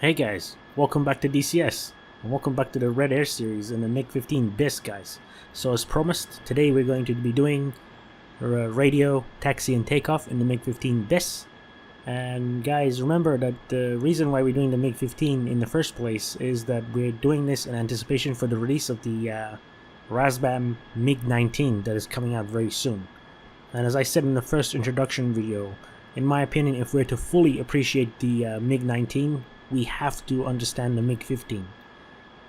Hey guys, welcome back to DCS, and welcome back to the Red Air series and the MiG-15bis guys. So as promised, today we're going to be doing radio, taxi and takeoff in the MiG-15bis. And guys, remember that the reason why we're doing the MiG-15 in the first place is that we're doing this in anticipation for the release of the Razbam MiG-19 that is coming out very soon. And as I said in the first introduction video, in my opinion, if we're to fully appreciate the MiG-19, we have to understand the MiG-15.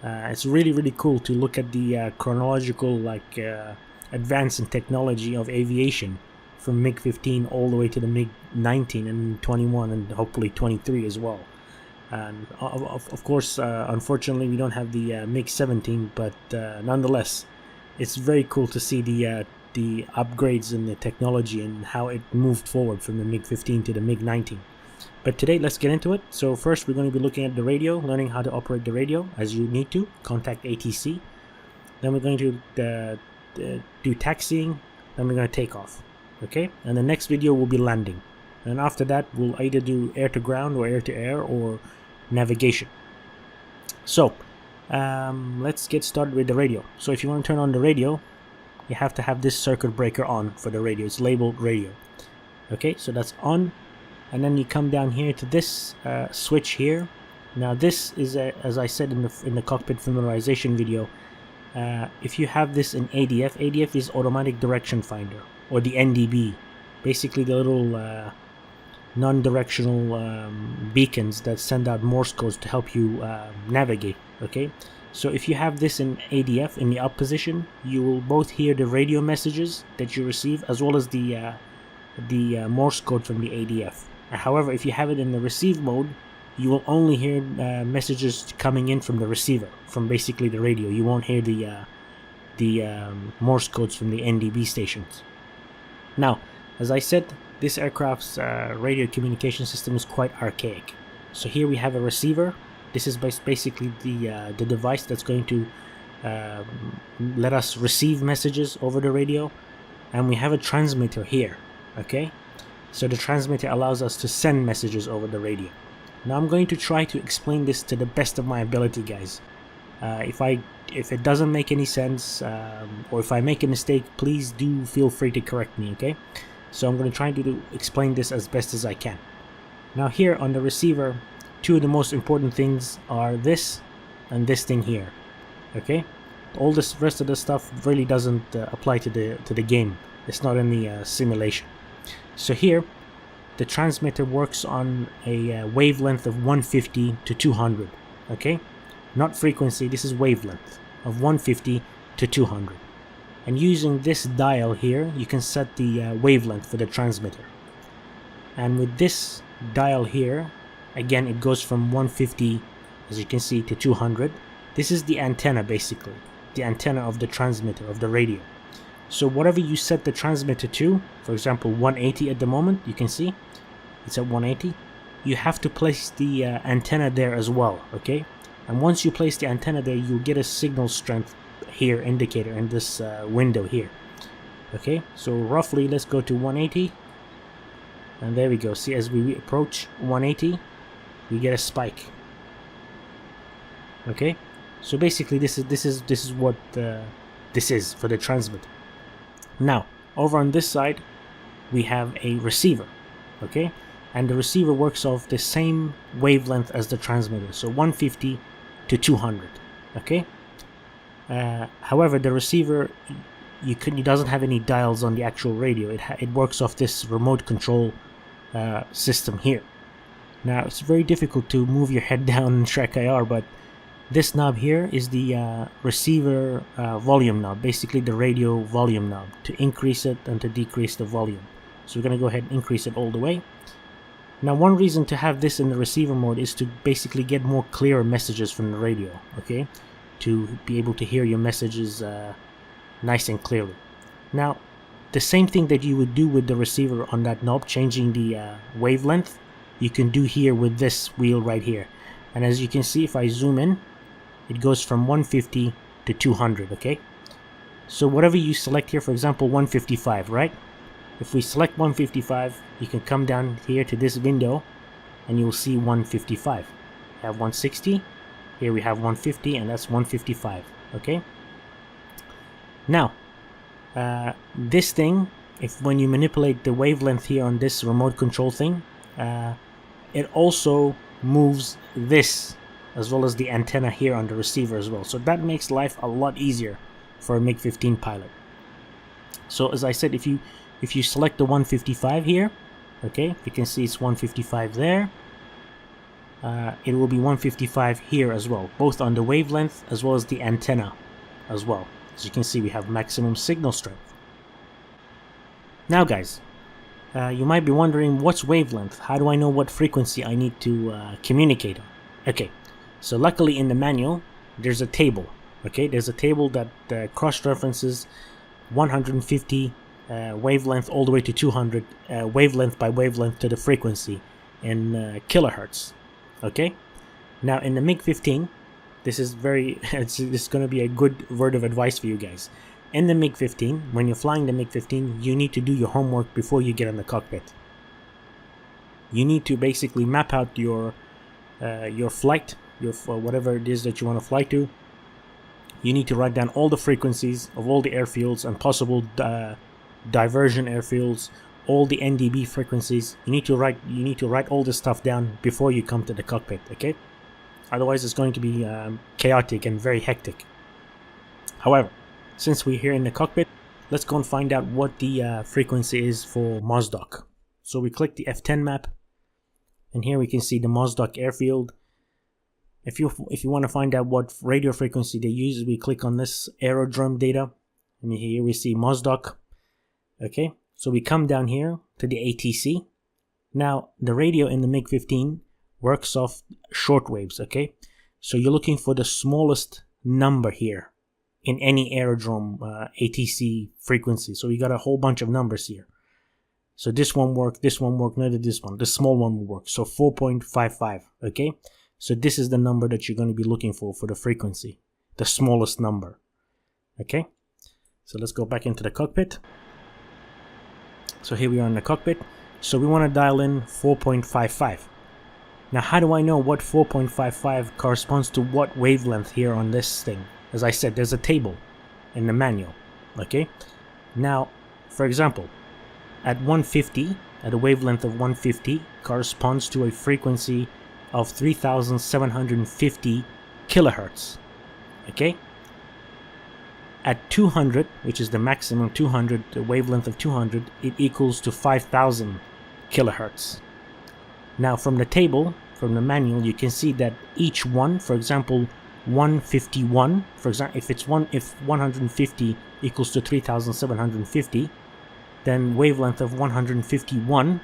It's really cool to look at the chronological advance in technology of aviation from MiG-15 all the way to the MiG-19 and 21 and hopefully 23 as well. And of course, unfortunately, we don't have the MiG-17, but nonetheless, it's very cool to see the upgrades in the technology and how it moved forward from the MiG-15 to the MiG-19. But today, let's get into it. So first, we're going to be looking at the radio, learning how to operate the radio as you need to, contact ATC. Then we're going to do taxiing, then we're going to take off. Okay, and the next video will be landing. And after that, we'll either do air to ground or air to air or navigation. So, let's get started with the radio. So if you want to turn on the radio, you have to have this circuit breaker on for the radio. It's labeled radio. Okay, so that's on. And then you come down here to this switch here. Now this is, as I said in the cockpit familiarization video, if you have this in ADF is automatic direction finder, or the NDB, basically the little non-directional beacons that send out Morse codes to help you navigate. Okay, so if you have this in ADF in the up position, you will both hear the radio messages that you receive as well as the Morse code from the ADF. However, if you have it in the receive mode, you will only hear messages coming in from the receiver, from basically the radio. You won't hear the Morse codes from the NDB stations. Now, as I said, this aircraft's radio communication system is quite archaic. So here we have a receiver. This is basically the device that's going to let us receive messages over the radio, and we have a transmitter here. Okay. So the transmitter allows us to send messages over the radio. Now I'm going to try to explain this to the best of my ability, guys. If it doesn't make any sense, or if I make a mistake, please do feel free to correct me, okay? So I'm going to try to explain this as best as I can. Now here on the receiver, two of the most important things are this and this thing here, okay? All this rest of the stuff really doesn't apply to the game. It's not in the simulation. So here, the transmitter works on a wavelength of 150 to 200, okay? Not frequency, this is wavelength of 150 to 200. And using this dial here, you can set the wavelength for the transmitter. And with this dial here, again, it goes from 150, as you can see, to 200. This is the antenna, basically, the antenna of the transmitter, of the radio. So whatever you set the transmitter to, for example 180 at the moment, you can see it's at 180, you have to place the antenna there as well, okay? And once you place the antenna there, you'll get a signal strength here indicator in this window here. Okay, so roughly let's go to 180, and there we go. See, as we approach 180, we get a spike. Okay, so basically this is what this is for the transmitter. Now, over on this side, we have a receiver, okay? And the receiver works off the same wavelength as the transmitter, so 150 to 200, okay? However, the receiver, it doesn't have any dials on the actual radio. It works off this remote control system here. Now, it's very difficult to move your head down in Shrek IR, but this knob here is the receiver volume knob, basically the radio volume knob, to increase it and to decrease the volume. So we're going to go ahead and increase it all the way. Now one reason to have this in the receiver mode is to basically get more clearer messages from the radio, okay? To be able to hear your messages nice and clearly. Now, the same thing that you would do with the receiver on that knob, changing the wavelength, you can do here with this wheel right here. And as you can see, if I zoom in, it goes from 150 to 200, okay? So whatever you select here, for example, 155, right? If we select 155, you can come down here to this window and you'll see 155. have 160, here we have 150, and that's 155. Okay. Now, this thing, when you manipulate the wavelength here on this remote control thing, it also moves this as well as the antenna here on the receiver as well. So that makes life a lot easier for a MiG-15 pilot. So as I said, if you select the 155 here, okay, you can see it's 155 there. It will be 155 here as well, both on the wavelength as well as the antenna as well. As you can see, we have maximum signal strength. Now guys, you might be wondering, what's wavelength? How do I know what frequency I need to communicate on? Okay, so luckily in the manual there's a table. Okay, there's a table that cross-references 150 wavelength all the way to 200 wavelength by wavelength to the frequency in kilohertz. Okay, now in the MiG-15, this is this is going to be a good word of advice for you guys. In the MiG-15, when you're flying the MiG-15, you need to do your homework before you get in the cockpit. You need to basically map out your flight, whatever it is that you want to fly to. You need to write down all the frequencies of all the airfields and possible diversion airfields, all the NDB frequencies. You need to write all this stuff down before you come to the cockpit. Okay, otherwise it's going to be chaotic and very hectic. However, since we're here in the cockpit, let's go and find out what the frequency is for Mozdok. So we click the F10 map, and here we can see the Mozdok airfield. If you want to find out what radio frequency they use, we click on this aerodrome data, and here we see Mozdok. Okay, so we come down here to the ATC. Now the radio in the MiG-15 works off shortwaves. Okay, so you're looking for the smallest number here in any aerodrome ATC frequency. So we got a whole bunch of numbers here. So this one worked, neither this one. The small one will work. So 4.55. Okay. So this is the number that you're going to be looking for the frequency, the smallest number. Okay, so let's go back into the cockpit. So here we are in the cockpit. So we want to dial in 4.55. Now how do I know what 4.55 corresponds to what wavelength here on this thing? As I said, there's a table in the manual. Okay, now for example, at 150, at a wavelength of 150 corresponds to a frequency of 3750 kilohertz. Okay, at 200, which is the maximum 200, the wavelength of 200, it equals to 5000 kilohertz. Now from the table, from the manual, you can see that each one, for example 151, for example, if 150 equals to 3750, then wavelength of 151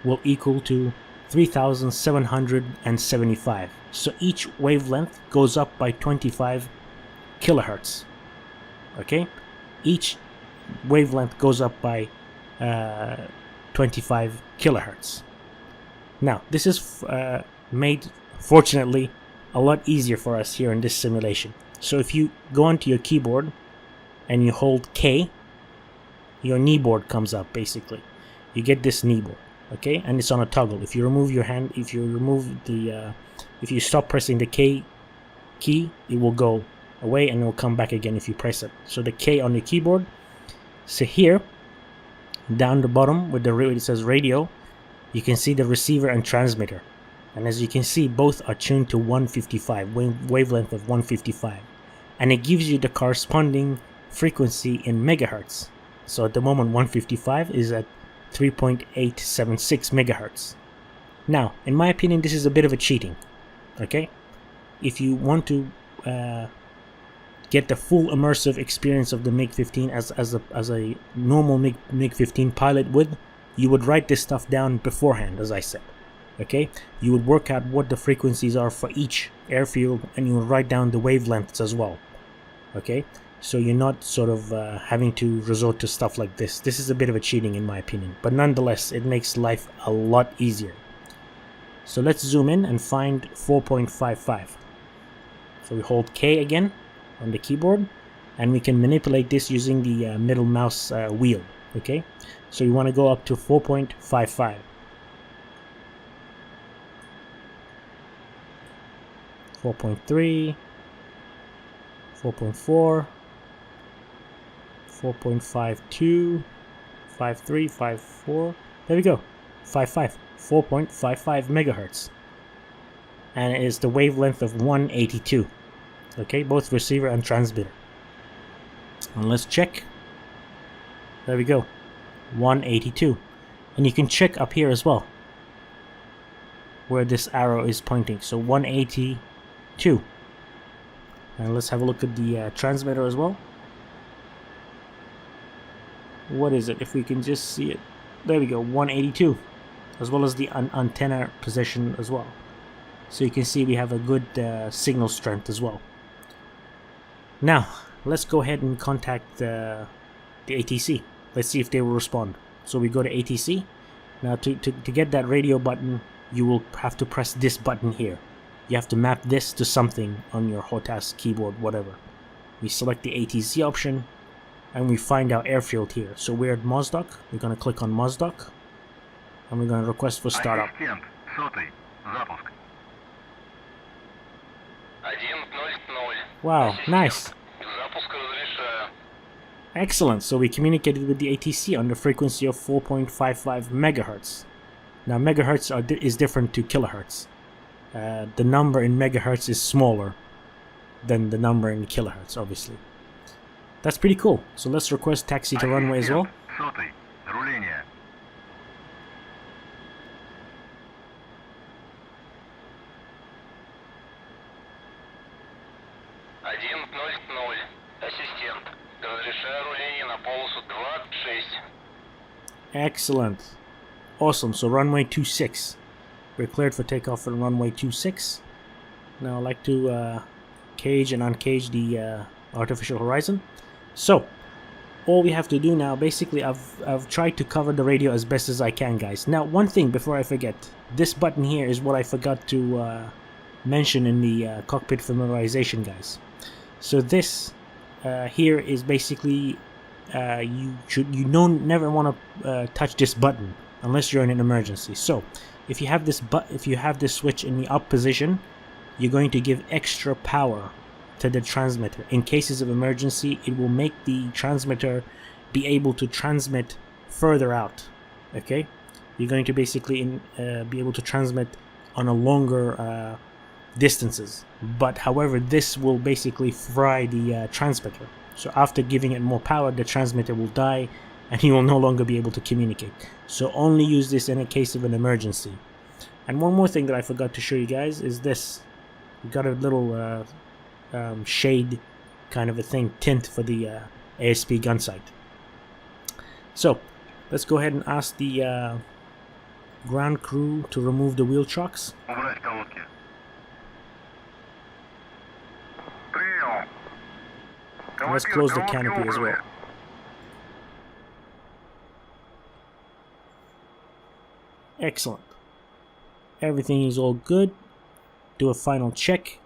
will equal to 3775. So each wavelength goes up by 25 kilohertz. Okay, each wavelength goes up by 25 kilohertz. Now this is made, fortunately, a lot easier for us here in this simulation. So if you go onto your keyboard and you hold K, your kneeboard comes up. Basically you get this kneeboard. Okay, and it's on a toggle. If you remove your hand, if you stop pressing the K key, it will go away and it will come back again if you press it. So the K on the keyboard. So here, down the bottom where it says radio, you can see the receiver and transmitter. And as you can see, both are tuned to 155, wavelength of 155. And it gives you the corresponding frequency in megahertz. So at the moment 155 is at 3.876 megahertz. Now, in my opinion, this is a bit of a cheating. Okay, if you want to get the full immersive experience of the MiG-15 as a normal MiG-15 pilot would, you would write this stuff down beforehand, as I said. Okay, you would work out what the frequencies are for each airfield, and you would write down the wavelengths as well. Okay, so you're not sort of having to resort to stuff like this. This is a bit of a cheating in my opinion, but nonetheless it makes life a lot easier. So let's zoom in and find 4.55. So we hold K again on the keyboard, and we can manipulate this using the middle mouse wheel. Okay, so you want to go up to 4.55. 4.3, 4.4, 4.52, 5.3, 5.4. There we go. 5.5, 4.55 megahertz. And it is the wavelength of 182. Okay, both receiver and transmitter. And let's check. There we go. 182. And you can check up here as well, where this arrow is pointing. So 182. And let's have a look at the transmitter as well. What is it? If we can just see it. There we go, 182. As well as the antenna position as well. So you can see we have a good signal strength as well. Now, let's go ahead and contact the ATC. Let's see if they will respond. So we go to ATC. Now to get that radio button, you will have to press this button here. You have to map this to something on your HOTAS keyboard, whatever. We select the ATC option, and we find our airfield here. So we're at Mozdok. We're going to click on Mozdok, and we're going to request for startup. Wow, nice. Excellent. So we communicated with the ATC on the frequency of 4.55 megahertz. Now megahertz is different to kilohertz. The number in megahertz is smaller than the number in kilohertz, obviously. That's pretty cool. So let's request taxi to runway as well. Excellent. Awesome. So runway 26. We're cleared for takeoff on runway 26. Now I'd like to cage and uncage the artificial horizon. So all we have to do now, basically I've tried to cover the radio as best as I can, guys. Now one thing before I forget, this button here is what I forgot to mention in the cockpit familiarization, guys. So this here is basically you never want to touch this button unless you're in an emergency. So if you have this switch in the up position, you're going to give extra power to the transmitter. In cases of emergency, it will make the transmitter be able to transmit further out. Okay, you're going to basically be able to transmit on a longer distances. But however, this will basically fry the transmitter. So after giving it more power, the transmitter will die and you will no longer be able to communicate. So only use this in a case of an emergency. And one more thing that I forgot to show you guys is this. We got a little shade kind of a thing, tint for the ASP gun sight. So let's go ahead and ask the ground crew to remove the wheel chocks. And let's close the canopy as well. Excellent. Everything is all good. Do a final check.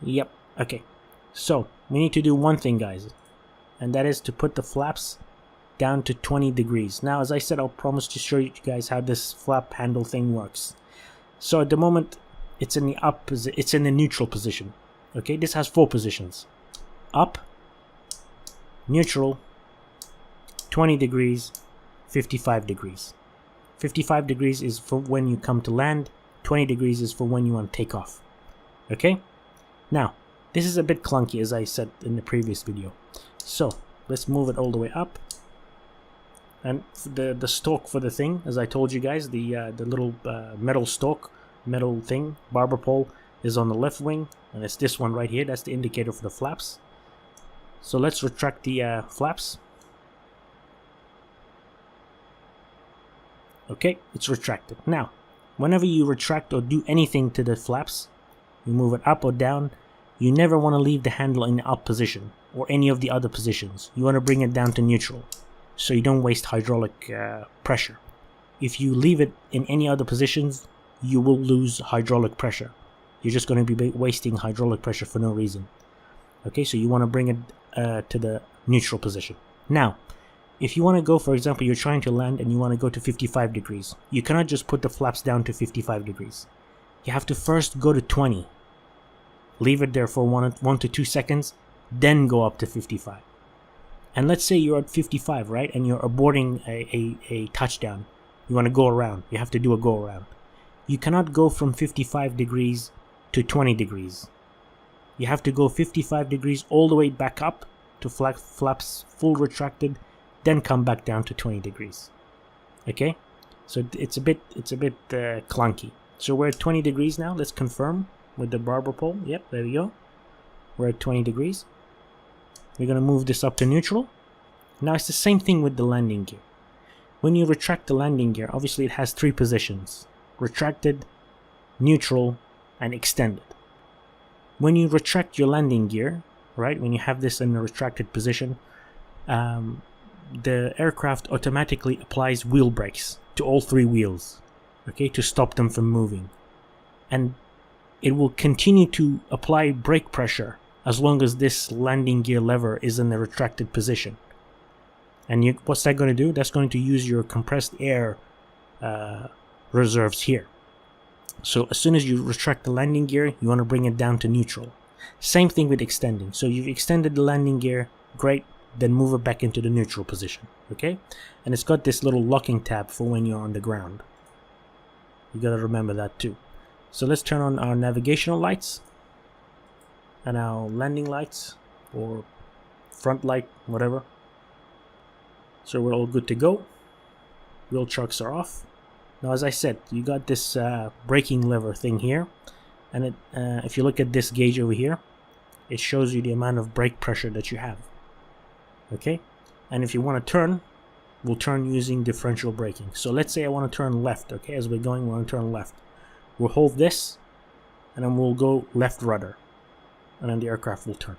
Yep. Okay. So we need to do one thing, guys, and that is to put the flaps down to 20 degrees. Now, as I said, I'll promise to show you guys how this flap handle thing works. So at the moment, it's in the neutral position. Okay, this has 4 positions: up, neutral, 20 degrees, 55 degrees. 55 degrees is for when you come to land, 20 degrees is for when you want to take off. Okay? Now, this is a bit clunky, as I said in the previous video. So, let's move it all the way up. And the stalk for the thing, as I told you guys, the little metal stalk, metal thing, barber pole, is on the left wing. And it's this one right here, that's the indicator for the flaps. So let's retract the flaps. Okay, it's retracted. Now, whenever you retract or do anything to the flaps, you move it up or down, you never want to leave the handle in the up position or any of the other positions. You want to bring it down to neutral so you don't waste hydraulic pressure. If you leave it in any other positions, you will lose hydraulic pressure. You're just going to be wasting hydraulic pressure for no reason. Okay, so you want to bring it to the neutral position. Now, if you want to go, for example, you're trying to land and you want to go to 55 degrees. You cannot just put the flaps down to 55 degrees. you have to first go to 20. Leave it there for 1 to 2 seconds, then go up to 55. And let's say you're at 55, right? And you're aborting a touchdown. You want to go around. You have to do a go around. You cannot go from 55 degrees to 20 degrees. You have to go 55 degrees all the way back up to flaps full retracted, then come back down to 20 degrees. Okay? So it's a bit clunky. So we're at 20 degrees now. Let's confirm with the barber pole. Yep, there we go. We're at 20 degrees. We're going to move this up to neutral. Now it's the same thing with the landing gear. When you retract the landing gear, obviously it has 3 positions: retracted, neutral, and extended. When you retract your landing gear, right, when you have this in a retracted position, the aircraft automatically applies wheel brakes to all 3 wheels, okay, to stop them from moving. And it will continue to apply brake pressure as long as this landing gear lever is in the retracted position. And what's that going to do? That's going to use your compressed air reserves here. So as soon as you retract the landing gear, you want to bring it down to neutral. Same thing with extending. So you've extended the landing gear, great, then move it back into the neutral position, okay? And it's got this little locking tab for when you're on the ground. You got to remember that too. So let's turn on our navigational lights and our landing lights, or front light, whatever. So we're all good to go. Wheel chucks are off. Now, as I said, you got this braking lever thing here, and if you look at this gauge over here, it shows you the amount of brake pressure that you have. Okay, and if you want to turn, we'll turn using differential braking. So let's say I want to turn left. Okay, as we're going, we want to turn left. We'll hold this, and then we'll go left rudder, and then the aircraft will turn.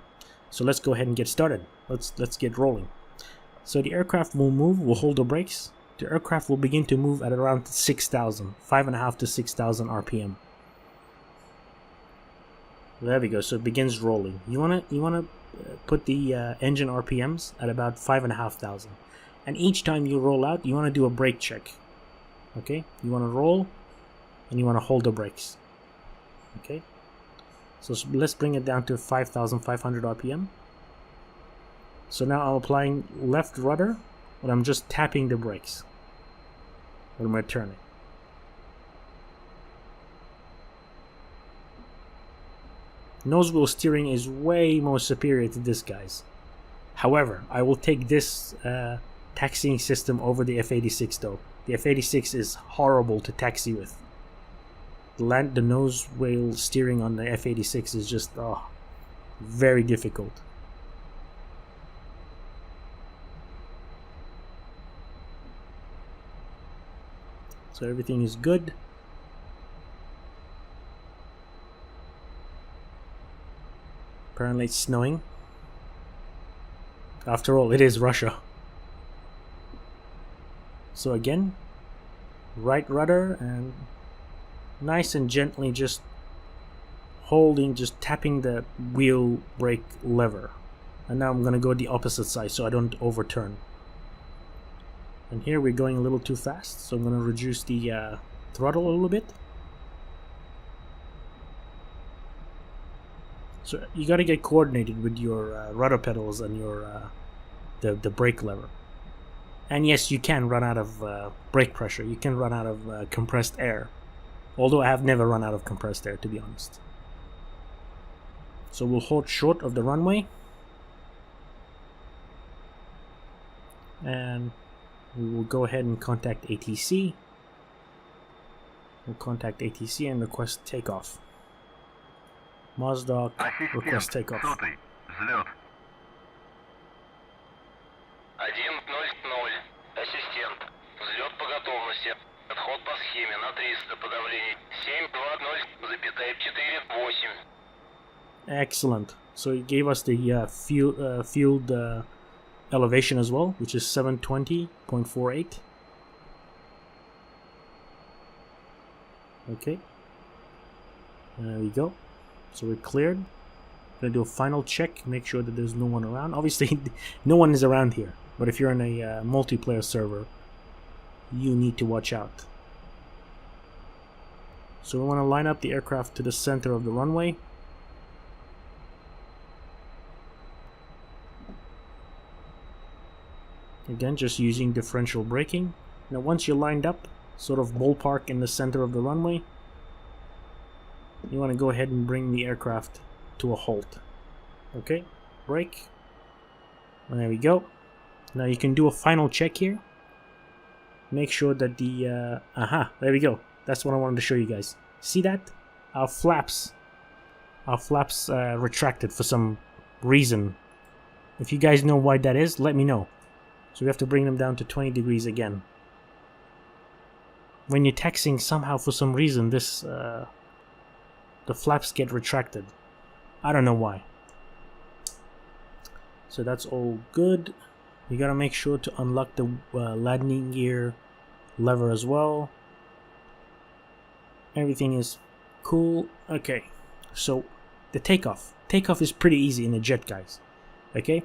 So let's go ahead and get started. Let's get rolling. So the aircraft will move. We'll hold the brakes. The aircraft will begin to move at around 6,000, 5.5 to 6,000 RPM. There we go. So it begins rolling. You wanna put the engine RPMs at about 5,500, and each time you roll out, you want to do a brake check. Okay, you want to roll, and you want to hold the brakes. Okay, so let's bring it down to 5,500 RPM. So now I'm applying left rudder, but I'm just tapping the brakes when we're turning. Nose wheel steering is way more superior to this, guys. However, I will take this taxiing system over the F-86 though. The F-86 is horrible to taxi with. The nose wheel steering on the F-86 is just very difficult. So everything is good. Apparently it's snowing. After all, it is Russia. So again, right rudder, and nice and gently just holding, just tapping the wheel brake lever. And now I'm going to go the opposite side so I don't overturn. And here we're going a little too fast, so I'm going to reduce the throttle a little bit. So you got to get coordinated with your rudder pedals and your the brake lever. And yes, you can run out of brake pressure. You can run out of compressed air. Although I have never run out of compressed air, to be honest. So we'll hold short of the runway. And we will go ahead and contact ATC. We'll contact ATC and request takeoff. Mozdok, request takeoff. 100, взлет. 100, ассистент. Взлет по готовности. Отход по схеме на 300 по давлению. 720,48. Excellent. So it gave us the field elevation as well, which is 720.48. Okay. There we go. So we're cleared. Gonna do a final check, make sure that there's no one around. Obviously, no one is around here. But if you're in a multiplayer server, you need to watch out. So we want to line up the aircraft to the center of the runway. Again, just using differential braking. Now once you're lined up, sort of ballpark in the center of the runway, you want to go ahead and bring the aircraft to a halt. Okay, brake. There we go. Now you can do a final check here. Make sure that the there we go. That's what I wanted to show you guys. See that? Our flaps retracted for some reason. If you guys know why that is, let me know. So we have to bring them down to 20 degrees again. When you're taxiing, somehow for some reason this the flaps get retracted. I don't know why. So that's all good. You gotta make sure to unlock the landing gear lever as well. Everything is cool. Okay, so the takeoff is pretty easy in a jet, guys. Okay,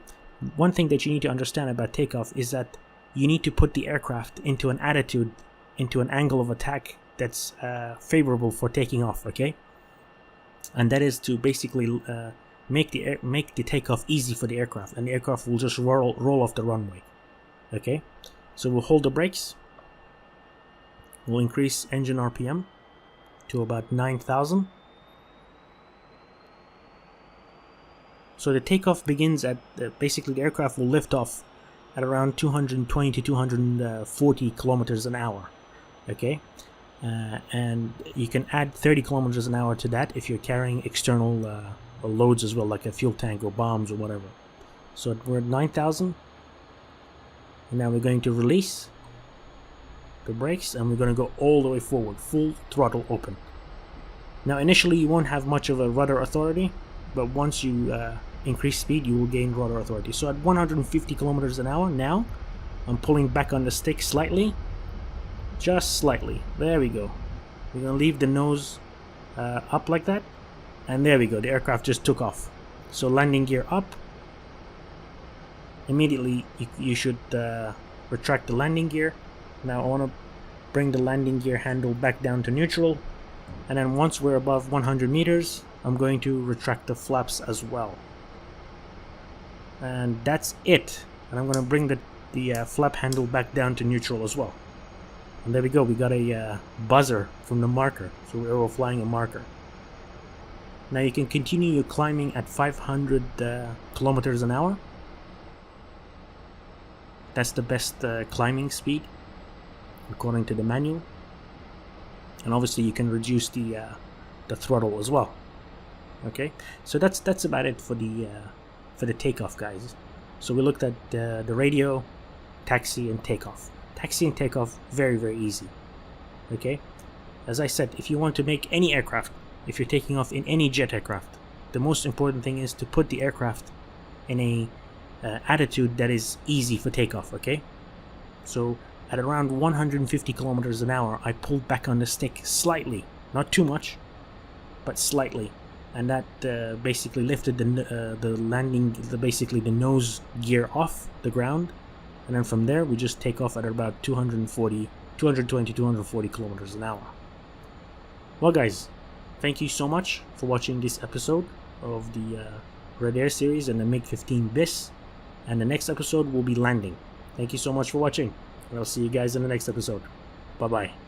one thing that you need to understand about takeoff is that you need to put the aircraft into an attitude, into an angle of attack that's favorable for taking off. Okay, and that is to basically make the takeoff easy for the aircraft, and the aircraft will just roll off the runway. Okay, so we'll hold the brakes. We'll increase engine RPM to about 9,000. So the takeoff begins at basically the aircraft will lift off at around 220 to 240 kilometers an hour. Okay, and you can add 30 kilometers an hour to that if you're carrying external loads as well, like a fuel tank or bombs or whatever. So we're at 9,000, and now we're going to release the brakes, and we're going to go all the way forward, full throttle open. Now initially you won't have much of a rudder authority, but once you increase speed, you will gain rudder authority. So at 150 kilometers an hour now, I'm pulling back on the stick slightly, just slightly. There we go. We're going to leave the nose up like that, and there we go. The aircraft just took off. So landing gear up. Immediately you should retract the landing gear. Now I want to bring the landing gear handle back down to neutral, and then once we're above 100 meters, I'm going to retract the flaps as well. And that's it. And I'm going to bring the flap handle back down to neutral as well. And there we go. We got a buzzer from the marker, so we're flying a marker. Now you can continue your climbing at 500 kilometers an hour. That's the best climbing speed according to the manual, and obviously you can reduce the throttle as well. Okay, so that's about it for the takeoff, guys. So we looked at the radio, taxi, and takeoff. Taxi and takeoff, very, very easy. Okay, as I said, if you want to make any aircraft, if you're taking off in any jet aircraft, the most important thing is to put the aircraft in a attitude that is easy for takeoff. Okay, so at around 150 kilometers an hour, I pulled back on the stick slightly, not too much, but slightly, and that basically lifted basically the nose gear off the ground, and then from there we just take off at about 220 to 240 kilometers an hour. Well, guys, thank you so much for watching this episode of the Red Air series and the MiG-15bis, and the next episode will be landing. Thank you so much for watching, and I'll see you guys in the next episode. Bye bye.